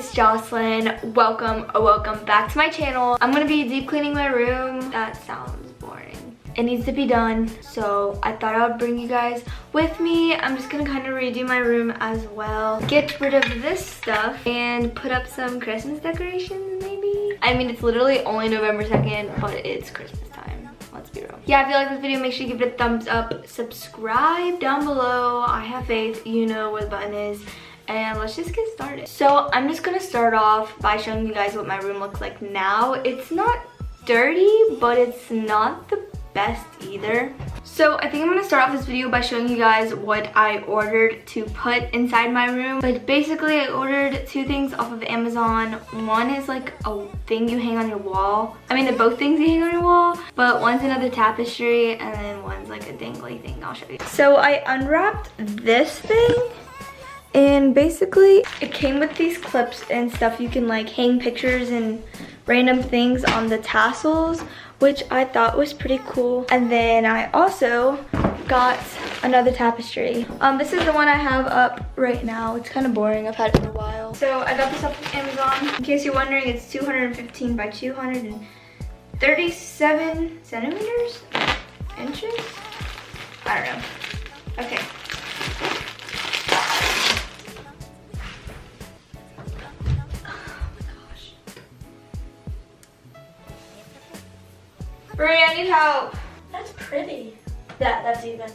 it's Jocelyn. Welcome back to my channel. I'm gonna be deep cleaning my room. That sounds boring. It needs to be done, so I thought I would bring you guys with me. I'm just gonna kind of redo my room as well. Get rid of this stuff and put up some Christmas decorations maybe. I mean, it's literally only November 2nd, but it's Christmas time. Let's be real. Yeah, if you like this video, make sure you give it a thumbs up. Subscribe down below. I have faith. You know where the button is. And let's just get started. So I'm just gonna start off by showing you guys what my room looks like now. It's not dirty, but it's not the best either. So I think I'm gonna start off this video by showing you guys what I ordered to put inside my room. But basically I ordered two things off of Amazon. One is like a thing you hang on your wall. I mean, they're both things you hang on your wall, but one's another tapestry and then one's like a dangly thing. I'll show you. So I unwrapped this thing. And basically, it came with these clips and stuff. You can like hang pictures and random things on the tassels, which I thought was pretty cool. And then I also got another tapestry. This is the one I have up right now. It's kind of boring. I've had it for a while. So I got this off of Amazon. In case you're wondering, it's 215 by 237 centimeters? Inches? I don't know. Okay. Marie, I need help. That's pretty. That's even.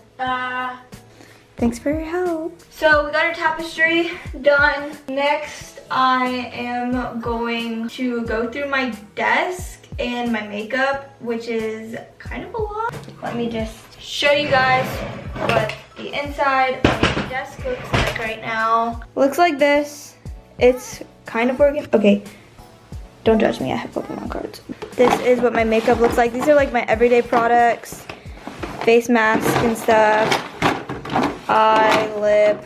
Thanks for your help. So we got our tapestry done. Next, I am going to go through my desk and my makeup, which is kind of a lot. Let me just show you guys what the inside of the desk looks like right now. Looks like this. It's kind of working. Okay. Don't judge me, I have Pokemon cards. This is what my makeup looks like. These are like my everyday products. Face mask and stuff. Eye, lip,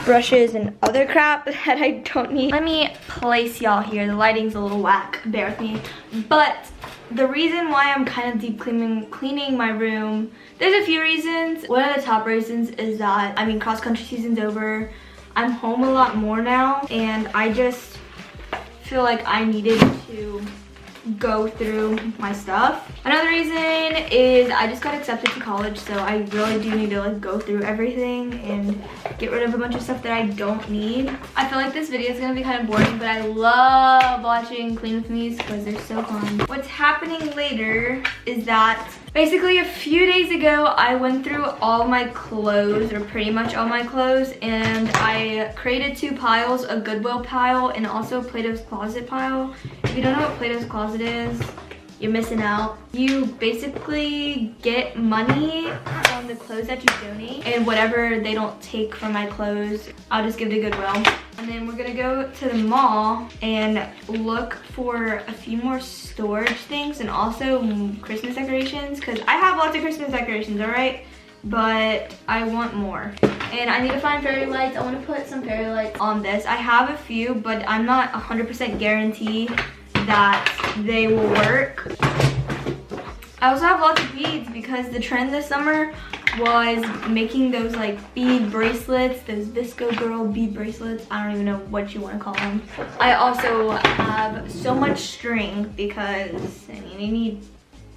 brushes, and other crap that I don't need. Let me place y'all here. The lighting's a little whack, bear with me. But the reason why I'm kind of deep cleaning my room, there's a few reasons. One of the top reasons is that, I mean, cross-country season's over. I'm home a lot more now, and I just feel like I needed to go through my stuff. Another reason is I just got accepted to college, so I really do need to like go through everything and get rid of a bunch of stuff that I don't need. I feel like this video is gonna be kind of boring, but I love watching clean with me's because they're so fun. What's happening later is that basically a few days ago I went through all my clothes, or pretty much all my clothes, and I created two piles, a Goodwill pile and also Plato's Closet pile. If you don't know what Plato's Closet is, you're missing out. You basically get money from the clothes that you donate, and whatever they don't take from my clothes, I'll just give to Goodwill. And then we're gonna go to the mall and look for a few more storage things and also Christmas decorations, because I have lots of Christmas decorations, all right? But I want more. And I need to find fairy lights. I want to put some fairy lights on this. I have a few, but I'm not 100% guaranteed that they will work. I also have lots of beads because the trend this summer was making those like bead bracelets, those Visco Girl bead bracelets. I don't even know what you want to call them. I also have so much string because, I mean, you need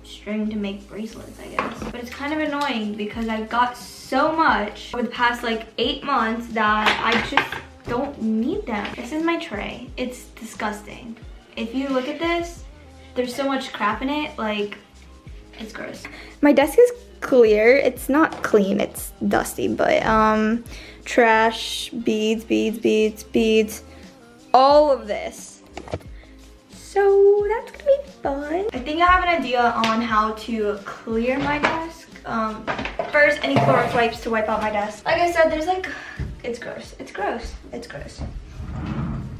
string to make bracelets, I guess. But it's kind of annoying because I've got so much over the past like 8 months that I just don't need them. This is my tray. It's disgusting. If you look at this, there's so much crap in it, like, it's gross. My desk is clear. It's not clean, it's dusty, but trash, beads, all of this. So that's gonna be fun. I think I have an idea on how to clear my desk. First, I need Clorox wipes to wipe out my desk. Like I said, there's like, it's gross. It's gross. It's gross.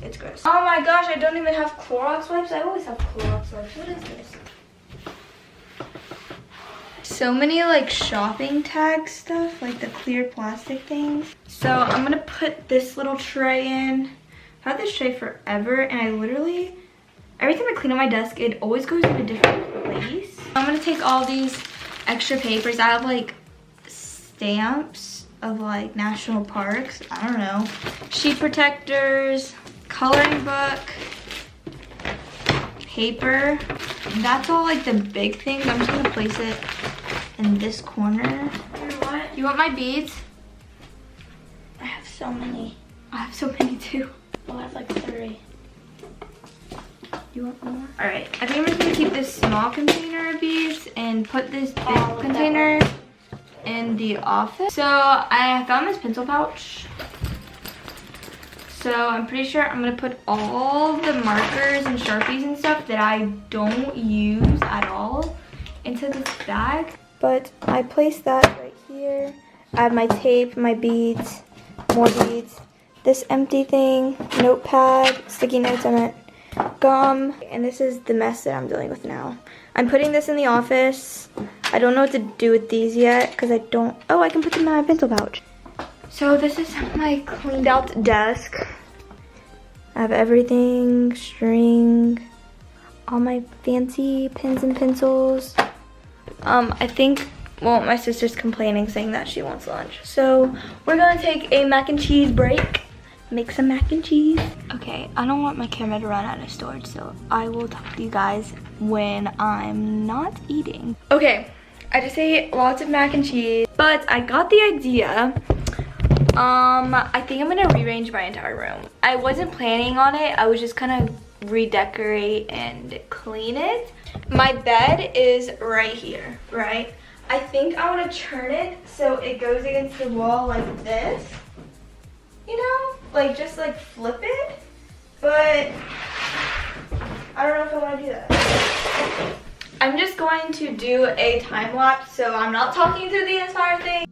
It's gross. Oh my gosh, I don't even have Clorox wipes. I always have Clorox wipes. What is this? So many like shopping tag stuff, like the clear plastic things. So I'm gonna put this little tray in. I've had this tray forever, and I literally, every time I clean up my desk, it always goes to a different place. I'm gonna take all these extra papers. I have like stamps of like national parks. I don't know. Sheet protectors, coloring book, paper. That's all like the big things. I'm just gonna place it in this corner. What? You want my beads? I have so many. I have so many too. Oh, I have like 3. You want more? All right, I think I'm just gonna keep this small container of beads and put this big container in the office. So I found this pencil pouch. So I'm pretty sure I'm gonna put all the markers and Sharpies and stuff that I don't use at all into this bag. But I placed that right here. I have my tape, my beads, more beads, this empty thing, notepad, sticky notes, I meant gum, and this is the mess that I'm dealing with now. I'm putting this in the office. I don't know what to do with these yet because I don't, oh, I can put them in my pencil pouch. So this is my cleaned out desk. I have everything, string, all my fancy pens and pencils. I think, well, my sister's complaining saying that she wants lunch. So we're gonna take a mac and cheese break. Make some mac and cheese. Okay, I don't want my camera to run out of storage, so I will talk to you guys when I'm not eating. Okay, I just ate lots of mac and cheese, but I got the idea. I think I'm gonna rearrange my entire room. I wasn't planning on it. I was just gonna redecorate and clean it. My bed is right here, right? I think I want to turn it so it goes against the wall like this. You know, like just like flip it, but I don't know if I want to do that. I'm just going to do a time lapse, so I'm not talking through the entire thing.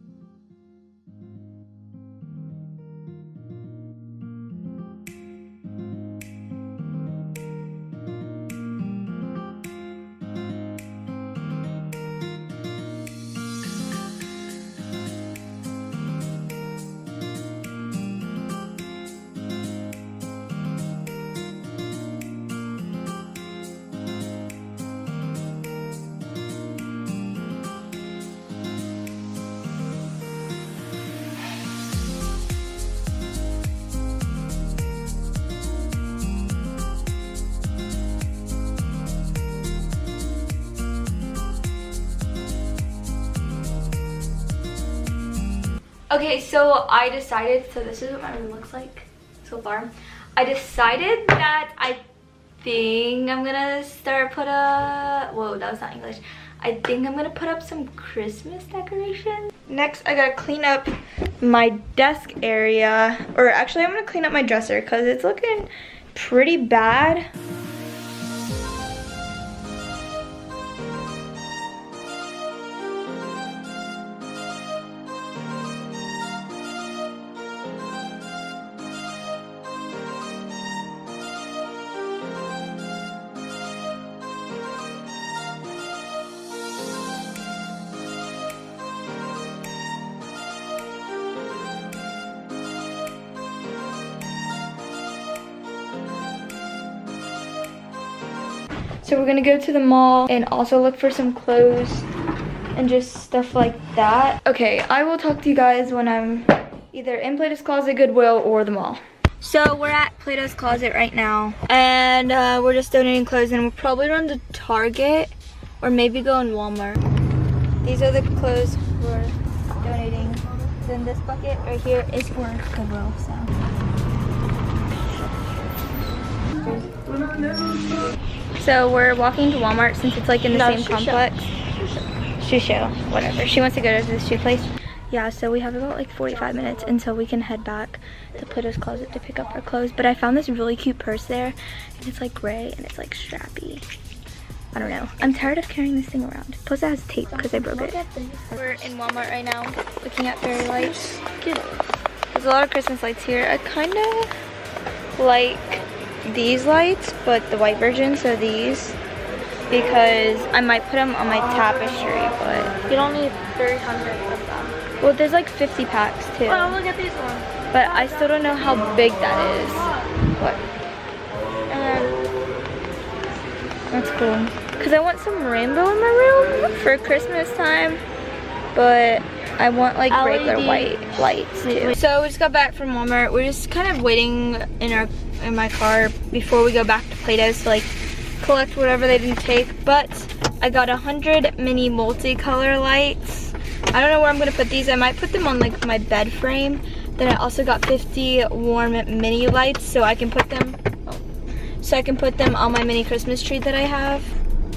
Okay, so I decided, so this is what my room looks like so far. I decided that I think I'm gonna whoa, that was not English. I think I'm gonna put up some Christmas decorations. Next, I gotta clean up my desk area, or actually I'm gonna clean up my dresser because it's looking pretty bad. So we're gonna go to the mall and also look for some clothes and just stuff like that. Okay, I will talk to you guys when I'm either in Plato's Closet, Goodwill, or the mall. So we're at Plato's Closet right now, and we're just donating clothes, and we'll probably run to Target or maybe go in Walmart. These are the clothes we're donating. Then this bucket right here is for Goodwill, so. So we're walking to Walmart since it's like in the same complex. Shoe show, whatever. She wants to go to the shoe place. Yeah, so we have about like 45 minutes until we can head back to Plato's Closet to pick up our clothes. But I found this really cute purse there, and it's like gray and it's like strappy. I don't know. I'm tired of carrying this thing around. Plus it has tape because I broke it. We're in Walmart right now looking at fairy lights. There's a lot of Christmas lights here. I kind of like these lights, but the white version, so these, because I might put them on my tapestry, but You don't need 300 of them. well, there's like 50 packs too. Oh, look at these ones. But I still don't know how big that is. What? That's cool. Because I want some rainbow in my room for Christmas time, but I want like regular LED white lights too. So we just got back from Walmart. We're just kind of waiting in my car before we go back to Plato's to like collect whatever they didn't take. But I got 100 mini multicolor lights. I don't know where I'm gonna put these. I might put them on like my bed frame. Then I also got 50 warm mini lights so I can put them on my mini Christmas tree that I have.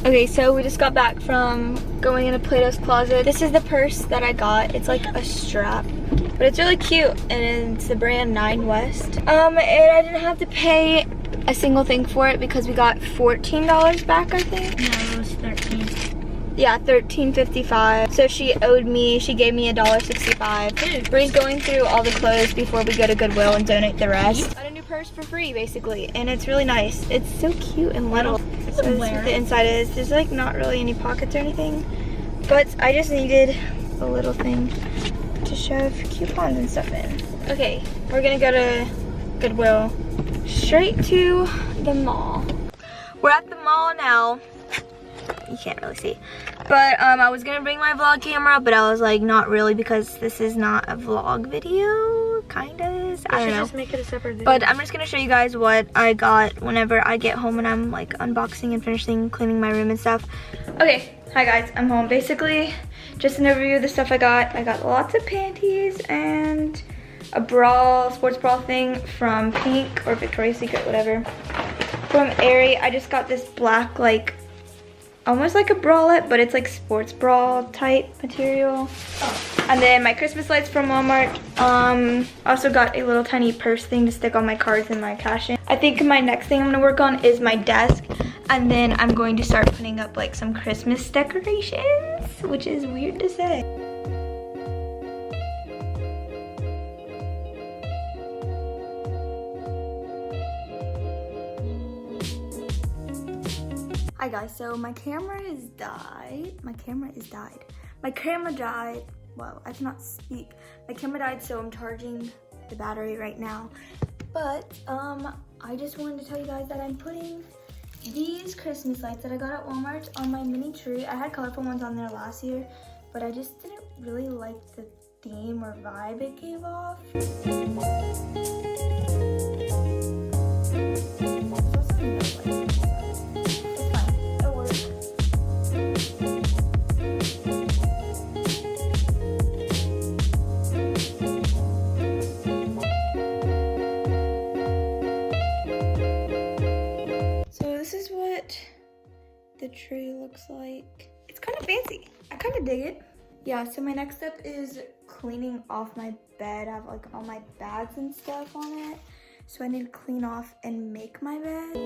Okay, so we just got back from going into Plato's Closet. This is the purse that I got. It's like a strap, but it's really cute, and it's the brand 9 West. And I didn't have to pay a single thing for it because we got $14 back, I think. No, it was 13. Yeah, $13.55. So she gave me $1.65. Bree's going through all the clothes before we go to Goodwill and donate the rest. Got a new purse for free, basically, and it's really nice. It's so cute and little. So this is what the inside is. There's like not really any pockets or anything, but I just needed a little thing to shove coupons and stuff in. Okay, we're gonna go to Goodwill, straight to the mall. We're at the mall now. You can't really see, but I was gonna bring my vlog camera, but I was like, not really, because this is not a vlog video. Kinda is. I don't know. Just make it a separate video. But I'm just gonna show you guys what I got whenever I get home and I'm like unboxing and finishing cleaning my room and stuff. Okay, hi guys, I'm home. Basically, just an overview of the stuff I got. I got lots of panties and a bra, sports bra thing from Pink or Victoria's Secret, whatever. From Aerie, I just got this black, like, almost like a bralette, but it's like sports bra type material. And then my Christmas lights from Walmart. Also got a little tiny purse thing to stick on my cards and my cash in. I think my next thing I'm gonna work on is my desk, and then I'm going to start putting up like some Christmas decorations, which is weird to say. Hi guys, so my camera died. Well, I cannot speak. My camera died, so I'm charging the battery right now. But I just wanted to tell you guys that I'm putting these Christmas lights that I got at Walmart on my mini tree. I had colorful ones on there last year, but I just didn't really like the theme or vibe it gave off. The tree looks like. It's kind of fancy. I kind of dig it. Yeah, so my next step is cleaning off my bed. I have like all my bags and stuff on it. So I need to clean off and make my bed.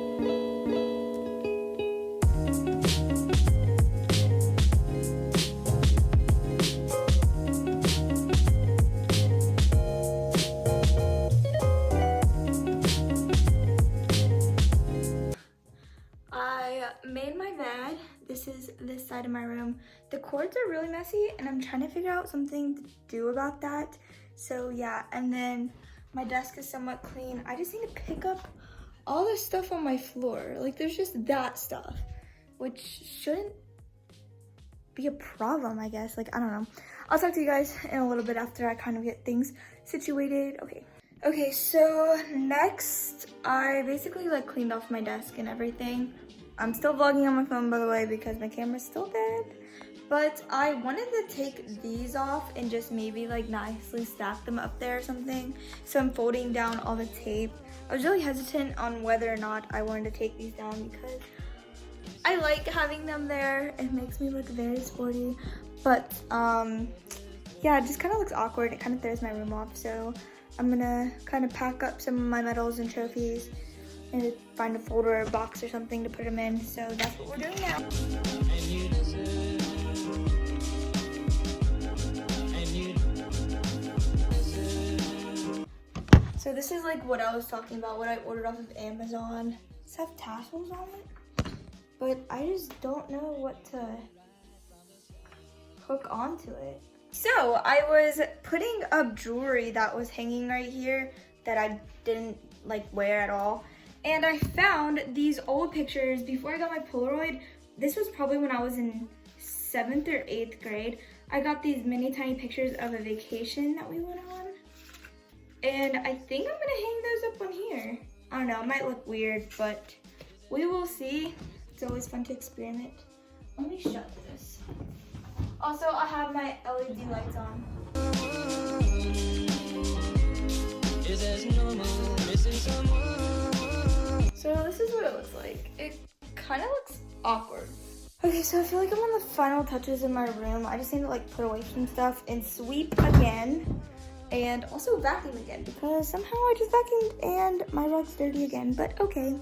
Made my bed. This is this side of my room. The cords are really messy and I'm trying to figure out something to do about that. So yeah, and then my desk is somewhat clean. I just need to pick up all the stuff on my floor. Like there's just that stuff, which shouldn't be a problem, I guess. Like, I don't know. I'll talk to you guys in a little bit after I kind of get things situated. Okay, so next I basically like cleaned off my desk and everything. I'm still vlogging on my phone, by the way, because my camera's still dead. But I wanted to take these off and just maybe like nicely stack them up there or something. So I'm folding down all the tape. I was really hesitant on whether or not I wanted to take these down because I like having them there. It makes me look very sporty. But yeah, it just kind of looks awkward. It kind of throws my room off. So I'm gonna kind of pack up some of my medals and trophies and find a folder or a box or something to put them in. So that's what we're doing now. So this is like what I was talking about, what I ordered off of Amazon. It's have tassels on it, but I just don't know what to hook onto it. So I was putting up jewelry that was hanging right here that I didn't like wear at all. And I found these old pictures before I got my Polaroid. This was probably when I was in 7th or 8th grade. I got these mini tiny pictures of a vacation that we went on. And I think I'm gonna hang those up on here. I don't know, it might look weird, but we will see. It's always fun to experiment. Let me shut this. Also, I have my LED lights on. So this is what it looks like. It kind of looks awkward. Okay, so I feel like I'm on the final touches in my room. I just need to like put away some stuff and sweep again. And also vacuum again because somehow I just vacuumed and my rug's dirty again, but okay.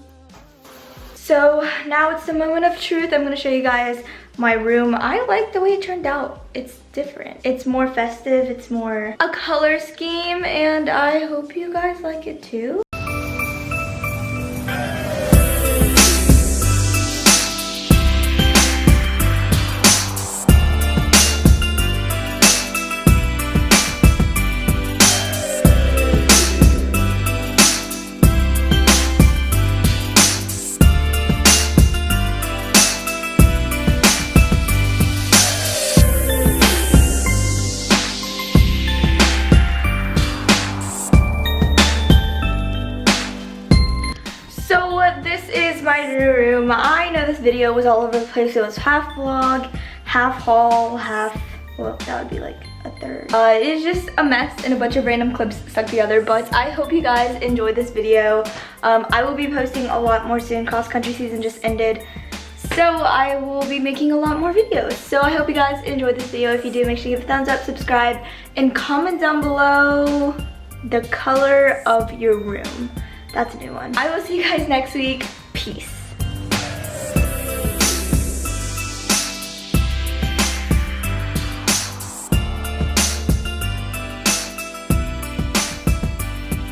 So now it's the moment of truth. I'm gonna show you guys my room. I like the way it turned out. It's different. It's more festive, it's more a color scheme, and I hope you guys like it too. This is my new room. I know this video was all over the place. It was half vlog, half haul, half, well, that would be like a third. It's just a mess and a bunch of random clips stuck together, but I hope you guys enjoyed this video. I will be posting a lot more soon. Cross country season just ended, so I will be making a lot more videos. So I hope you guys enjoyed this video. If you do, make sure you give a thumbs up, subscribe, and comment down below the color of your room. That's a new one. I will see you guys next week. Peace.